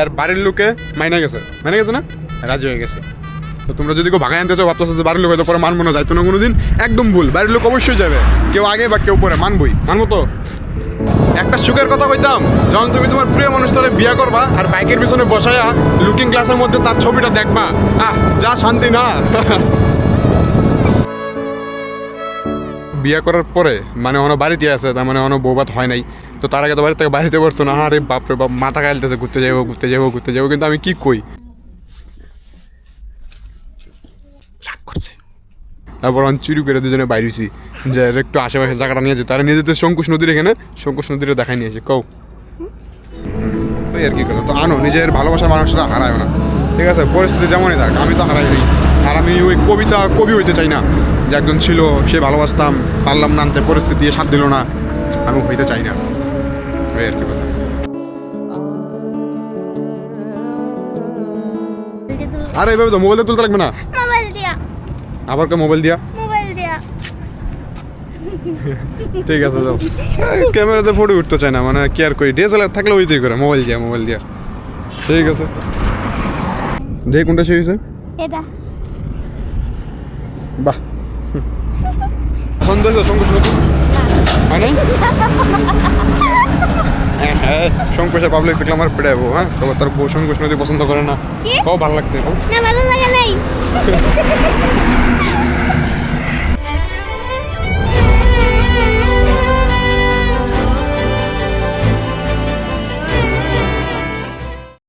আর বাড়ির লোকে মাইনে গেছে না, রাজি হয়ে গেছে। তো তোমরা যদি কেউ ভাগায় আনতে চাও, ভাবতেছো যে বাড়ির লোক হয়তো পরে মানবো না, যাইতো না কোনোদিন, একদম ভুল। বাড়ির লোক অবশ্যই যাবে, কেউ আগে বা কেউ পরে, মানবো তো। একটা সুখের কথা কইতাম, যখন তুমি তোমার প্রিয় মানুষটারে বিয়ে করবা আর বাইকের পিছনে বসায়া লুকিং গ্লাসের মধ্যে তার ছবিটা দেখবা, যা শান্তি না। বিয়ে করার পরে মানে অন্য বাড়িতে আছে, তার মানে অন্য বৌভাত হয় নাই, তো তার আগে তো বাড়ি থেকে বাড়িতে পারতো না। আরে বাপরে বাপ, মাথা খাইলতেছে, ঘুরতে যাবো, কিন্তু আমি কি কই, রাগ করছে। তারপর আমি চুরি করে দুজনে বাইরেছি যে একটু আশেপাশে জায়গাটা নিয়ে যেত, তারা নিয়ে যেতে শঙ্কুশ নদীর এখানে, শঙ্কুশ নদীরে দেখাই নিয়েছে কও। ওই আর কি কথা, তো আনো, নিজের ভালোবাসার মানুষরা হারায় না, ঠিক আছে, পরিস্থিতি যেমনই থাক, আমি তো হারাইনি। আর আমি ওই কবি হইতে চাই না যে একজন ছিল, সে ভালোবাসতাম, পারলাম না আনতে, পরিস্থিতি দিয়ে সাথ দিল না, আমি হইতে চাই না। ওই আর কি কথা। আরে এইভাবে তো মোবাইলে তুলতে লাগবে না, আবার কে মোবাইল দিয়া, ঠিক আছে যাও। ক্যামেরাতে ফটো উঠতে চাই না, মানে কি আর করি, ডিএসএলআর থাকলে ওইটাই করে, মোবাইল দিয়া। ঠিক আছে, দেখি কোনটা সেই হয়েছে। এটা বাহ, পছন্দ হয়েছে শঙ্কুশ নদী? হয় নাই? হ্যাঁ, শঙ্কুশের পাবলিক দেখলে আমার পেড়াবো। হ্যাঁ, তবে তার বউ শঙ্কুশ নদী পছন্দ করে না। ও ভালো লাগছে, না ভালো লাগে নাই।